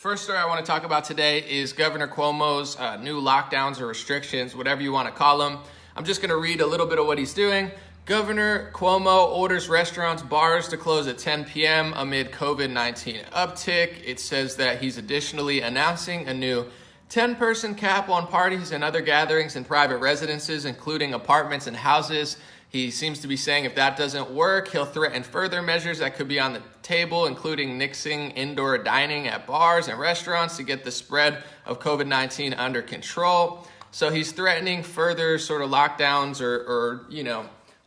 First story I want to talk about today is Governor Cuomo's new lockdowns or restrictions, whatever you want to call them. I'm just going to read a little bit of what he's doing. Governor Cuomo orders restaurants, bars to close at 10 p.m. amid COVID-19 uptick. It says that he's additionally announcing a new 10-person cap on parties and other gatherings in private residences, including apartments and houses. He seems to be saying if that doesn't work, he'll threaten further measures that could be on the table, including nixing indoor dining at bars and restaurants to get the spread of COVID-19 under control. So he's threatening further sort of lockdowns or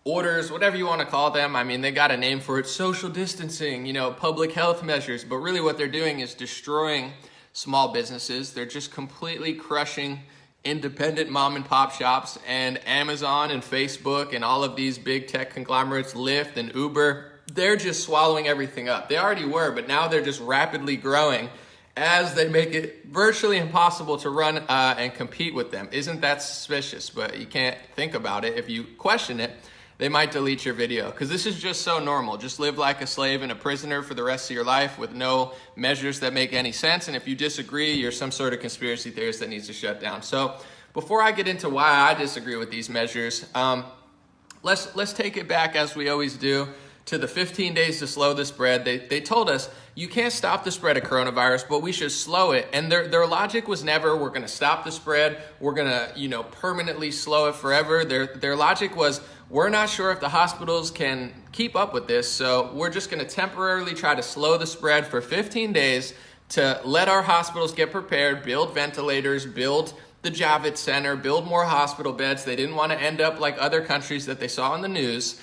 orders, whatever you want to call them. I mean, they got a name for it, social distancing, public health measures. But really what they're doing is destroying small businesses. They're just completely crushing independent mom and pop shops, and Amazon and Facebook and all of these big tech conglomerates, Lyft and Uber, they're just swallowing everything up. They already were, but now they're just rapidly growing as they make it virtually impossible to run and compete with them. Isn't that suspicious? But you can't think about it. If you question it, they might delete your video because this is just so normal. Just live like a slave and a prisoner for the rest of your life with no measures that make any sense. And if you disagree, you're some sort of conspiracy theorist that needs to shut down. So before I get into why I disagree with these measures, let's take it back, as we always do, to the 15 days to slow the spread. They told us you can't stop the spread of coronavirus, but we should slow it. And their logic was never, we're going to stop the spread, we're going to permanently slow it forever. Their logic was, we're not sure if the hospitals can keep up with this, so we're just going to temporarily try to slow the spread for 15 days to let our hospitals get prepared, build ventilators, build the Javits Center, build more hospital beds. They didn't want to end up like other countries that they saw in the news.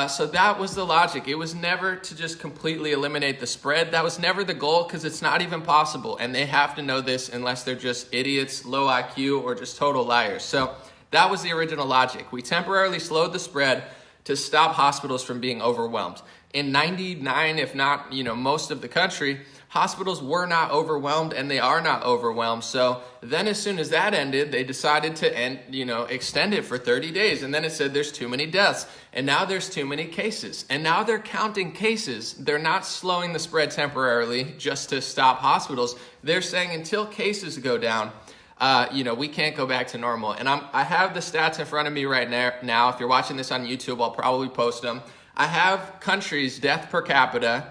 So that was the logic. It was never to just completely eliminate the spread. That was never the goal because it's not even possible. And they have to know this unless they're just idiots, low IQ, or just total liars. So that was the original logic. We temporarily slowed the spread to stop hospitals from being overwhelmed. In 99, if not, most of the country, hospitals were not overwhelmed and they are not overwhelmed. So then as soon as that ended, they decided to extend it for 30 days. And then it said there's too many deaths. And now there's too many cases. And now they're counting cases. They're not slowing the spread temporarily just to stop hospitals. They're saying until cases go down, we can't go back to normal. And I have the stats in front of me right now. If you're watching this on YouTube, I'll probably post them. I have countries' death per capita,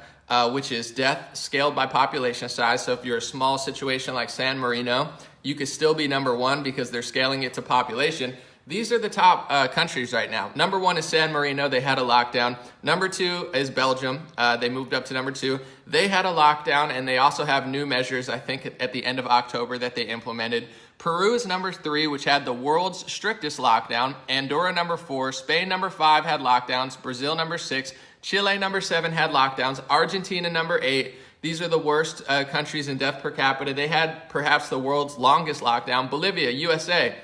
which is death scaled by population size. So if you're a small situation like San Marino, you could still be number one because they're scaling it to population. These are the top countries right now. Number one is San Marino. They had a lockdown. Number two is Belgium. They moved up to number two. They had a lockdown, and they also have new measures, I think, at the end of October that they implemented. Peru is number three, which had the world's strictest lockdown. Andorra, number four. Spain, number five, had lockdowns. Brazil, number six. Chile, number seven, had lockdowns. Argentina, number eight. These are the worst countries in death per capita. They had perhaps the world's longest lockdown. Bolivia, USA,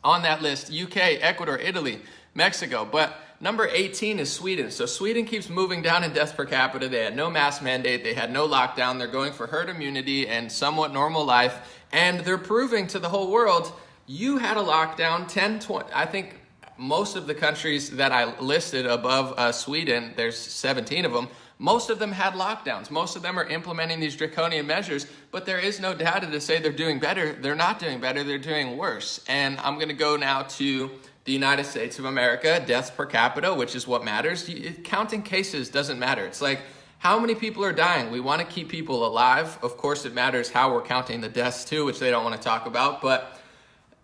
on that list. UK, Ecuador, Italy, Mexico. But number 18 is Sweden. So Sweden keeps moving down in deaths per capita. They had no mask mandate. They had no lockdown. They're going for herd immunity and somewhat normal life. And they're proving to the whole world, you had a lockdown 10, 20, I think most of the countries that I listed above Sweden, there's 17 of them, most of them had lockdowns. Most of them are implementing these draconian measures, but there is no data to say they're doing better. They're not doing better. They're doing worse. And I'm going to go now to the United States of America, deaths per capita, which is what matters. Counting cases doesn't matter. It's like, how many people are dying? We want to keep people alive. Of course, it matters how we're counting the deaths too, which they don't want to talk about, but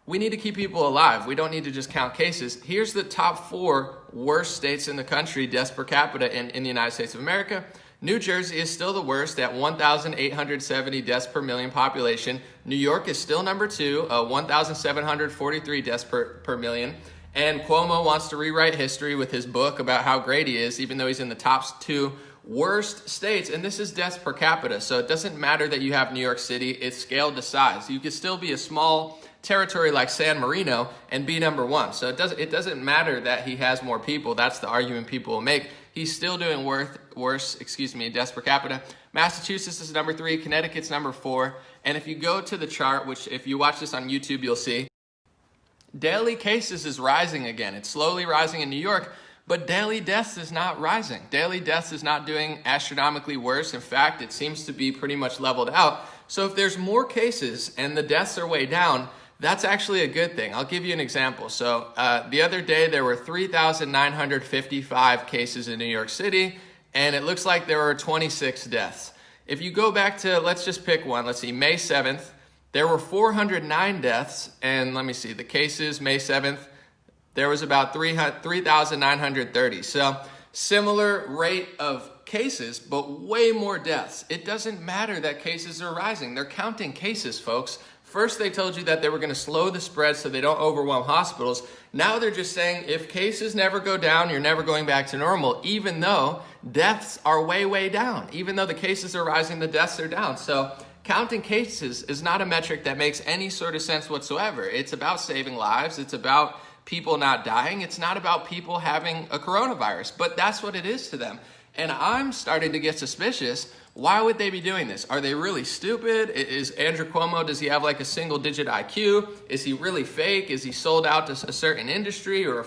we need to keep people alive. We don't need to just count cases. Here's the top four worst states in the country, deaths per capita in the United States of America. New Jersey is still the worst at 1,870 deaths per million population. New York is still number two, 1,743 deaths per million. And Cuomo wants to rewrite history with his book about how great he is, even though he's in the top two worst states. And this is deaths per capita. So it doesn't matter that you have New York City. It's scaled to size. You could still be a small territory like San Marino and be number one. So it doesn't matter that he has more people. That's the argument people will make. He's still doing worse, deaths per capita. Massachusetts is number three. Connecticut's number four. And if you go to the chart, which if you watch this on YouTube, you'll see, daily cases is rising again. It's slowly rising in New York, but daily deaths is not rising. Daily deaths is not doing astronomically worse. In fact, it seems to be pretty much leveled out. So if there's more cases and the deaths are way down, that's actually a good thing. I'll give you an example. So the other day there were 3,955 cases in New York City, and it looks like there were 26 deaths. If you go back to, let's just pick one. Let's see, May 7th, there were 409 deaths, and let me see, the cases, May 7th, there was about 3,930. So similar rate of cases, but way more deaths. It doesn't matter that cases are rising. They're counting cases, folks. First, they told you that they were going to slow the spread so they don't overwhelm hospitals. Now they're just saying if cases never go down, you're never going back to normal, even though deaths are way, way down. Even though the cases are rising, the deaths are down. So counting cases is not a metric that makes any sort of sense whatsoever. It's about saving lives. It's about people not dying. It's not about people having a coronavirus, but that's what it is to them. And I'm starting to get suspicious. Why would they be doing this? Are they really stupid? Is Andrew Cuomo, does he have like a single digit IQ? Is he really fake? Is he sold out to a certain industry or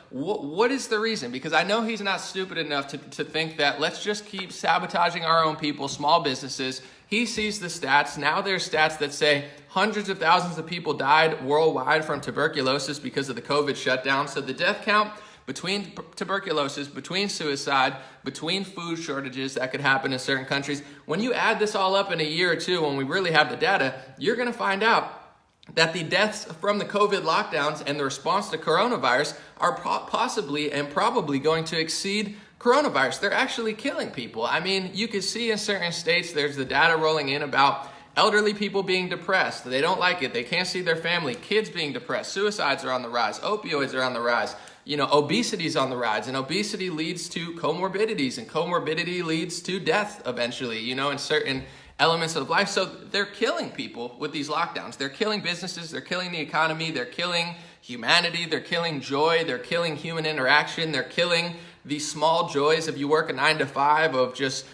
what is the reason? Because I know he's not stupid enough to think that let's just keep sabotaging our own people, small businesses. He sees the stats. Now there's stats that say hundreds of thousands of people died worldwide from tuberculosis because of the COVID shutdown. So the death count between tuberculosis, between suicide, between food shortages that could happen in certain countries. When you add this all up in a year or two, when we really have the data, you're going to find out that the deaths from the COVID lockdowns and the response to coronavirus are possibly and probably going to exceed coronavirus. They're actually killing people. I mean, you can see in certain states, there's the data rolling in about elderly people being depressed. They don't like it. They can't see their family. Kids being depressed. Suicides are on the rise. Opioids are on the rise. Obesity is on the rise, and obesity leads to comorbidities, and comorbidity leads to death eventually, in certain elements of life. So they're killing people with these lockdowns. They're killing businesses. They're killing the economy. They're killing humanity. They're killing joy. They're killing human interaction. They're killing the small joys of you work a 9 to 5 of just,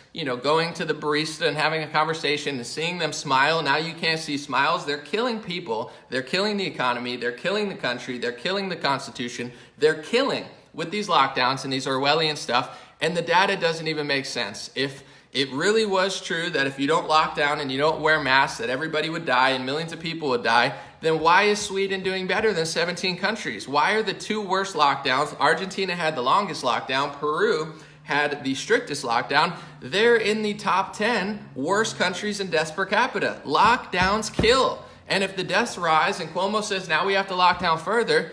going to the barista and having a conversation and seeing them smile. Now you can't see smiles. They're killing people. They're killing the economy. They're killing the country. They're killing the Constitution. They're killing with these lockdowns and these Orwellian stuff. And the data doesn't even make sense. If it really was true that if you don't lock down and you don't wear masks, that everybody would die and millions of people would die, then why is Sweden doing better than 17 countries? Why are the two worst lockdowns? Argentina had the longest lockdown. Peru had the strictest lockdown. They're in the top 10 worst countries in deaths per capita. Lockdowns kill. And if the deaths rise and Cuomo says now we have to lock down further,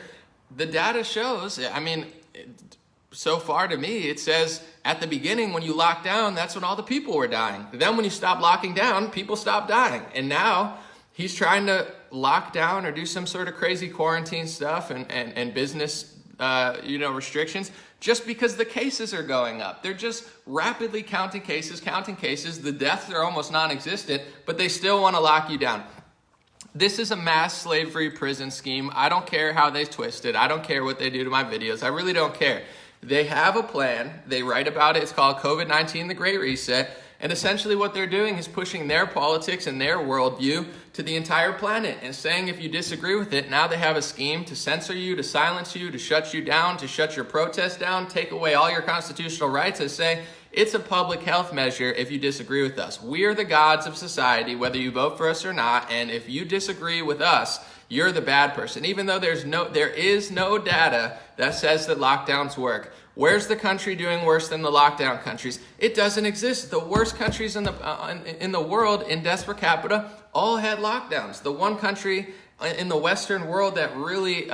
the data shows, so far to me, it says at the beginning when you lock down, that's when all the people were dying. Then when you stop locking down, people stop dying. And now he's trying to lock down or do some sort of crazy quarantine stuff and business restrictions just because the cases are going up. They're just rapidly counting cases. The deaths are almost non-existent, but they still want to lock you down. This is a mass slave-free prison scheme. I don't care how they twist it. I don't care what they do to my videos. I really don't care. They have a plan. They write about it. It's called COVID-19, the Great Reset. And essentially what they're doing is pushing their politics and their worldview to the entire planet and saying if you disagree with it, now they have a scheme to censor you, to silence you, to shut you down, to shut your protest down, take away all your constitutional rights and say it's a public health measure if you disagree with us. We are the gods of society, whether you vote for us or not, and if you disagree with us, you're the bad person. Even though there is no data that says that lockdowns work. Where's the country doing worse than the lockdown countries? It doesn't exist. The worst countries in the world in deaths per capita all had lockdowns. The one country in the Western world that really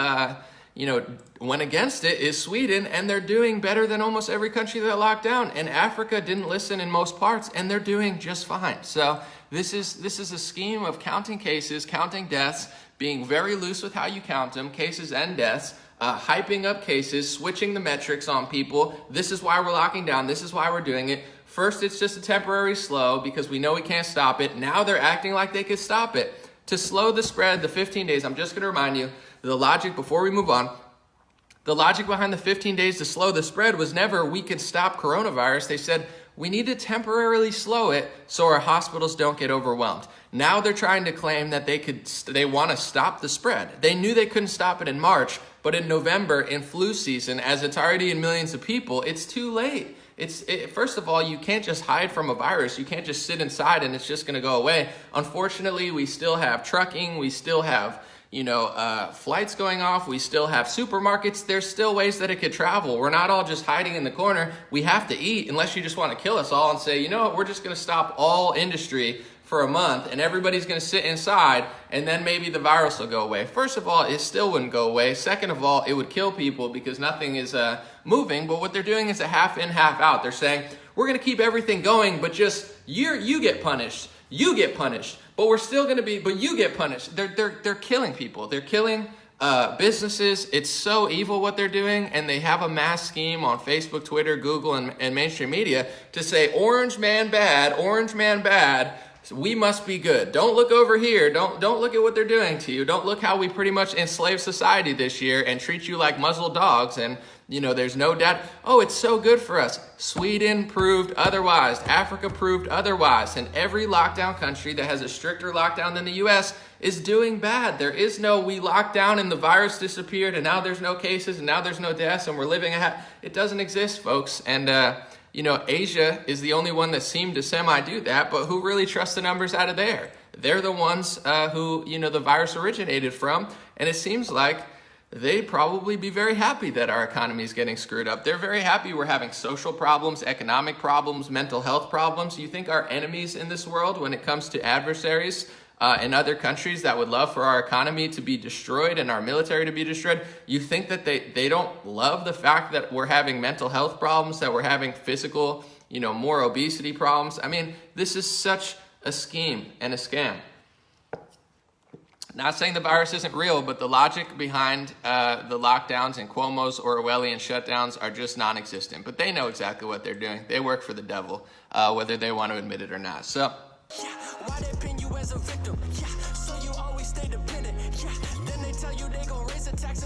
went against it is Sweden, and they're doing better than almost every country that locked down. And Africa didn't listen in most parts, and they're doing just fine. So this is a scheme of counting cases, counting deaths, being very loose with how you count them, cases and deaths, hyping up cases, switching the metrics on people. This is why we're locking down. This is why we're doing it. First, it's just a temporary slow because we know we can't stop it. Now they're acting like they could stop it. To slow the spread, the 15 days, I'm just going to remind you, the logic before we move on, the logic behind the 15 days to slow the spread was never we could stop coronavirus. They said we need to temporarily slow it so our hospitals don't get overwhelmed. Now they're trying to claim that they want to stop the spread. They knew they couldn't stop it in March, but in November, in flu season, as it's already in millions of people, it's too late. First of all, you can't just hide from a virus. You can't just sit inside and it's just going to go away. Unfortunately, we still have trucking. We still have, flights going off. We still have supermarkets. There's still ways that it could travel. We're not all just hiding in the corner. We have to eat, unless you just want to kill us all and say, you know what, we're just going to stop all industry for a month and everybody's going to sit inside and then maybe the virus will go away. First of all, it still wouldn't go away. Second of all, it would kill people because nothing is moving. But what they're doing is a half in, half out. They're saying, we're going to keep everything going, but just you get punished. You get punished. But we're still going to be, but you get punished. They're killing people. They're killing businesses. It's so evil what they're doing, and they have a mass scheme on Facebook, Twitter, Google, and mainstream media to say, orange man bad, so we must be good. Don't look over here. Don't look at what they're doing to you. Don't look how we pretty much enslaved society this year and treat you like muzzled dogs. And, there's no doubt. Oh, it's so good for us. Sweden proved otherwise. Africa proved otherwise. And every lockdown country that has a stricter lockdown than the U.S. is doing bad. There is no, we locked down and the virus disappeared and now there's no cases and now there's no deaths and we're living it doesn't exist, folks. And, Asia is the only one that seemed to semi-do that, but who really trusts the numbers out of there? They're the ones who, the virus originated from, and it seems like they'd probably be very happy that our economy is getting screwed up. They're very happy we're having social problems, economic problems, mental health problems. You think our enemies in this world, when it comes to adversaries, in other countries that would love for our economy to be destroyed and our military to be destroyed, you think that they don't love the fact that we're having mental health problems, that we're having physical, more obesity problems? I mean, this is such a scheme and a scam. Not saying the virus isn't real, but the logic behind the lockdowns and Cuomo's Orwellian shutdowns are just non-existent. But they know exactly what they're doing. They work for the devil, whether they want to admit it or not. So. Yeah, why they pin you as a victim? Yeah, so you always stay dependent. Yeah, then they tell you they gon' raise the tax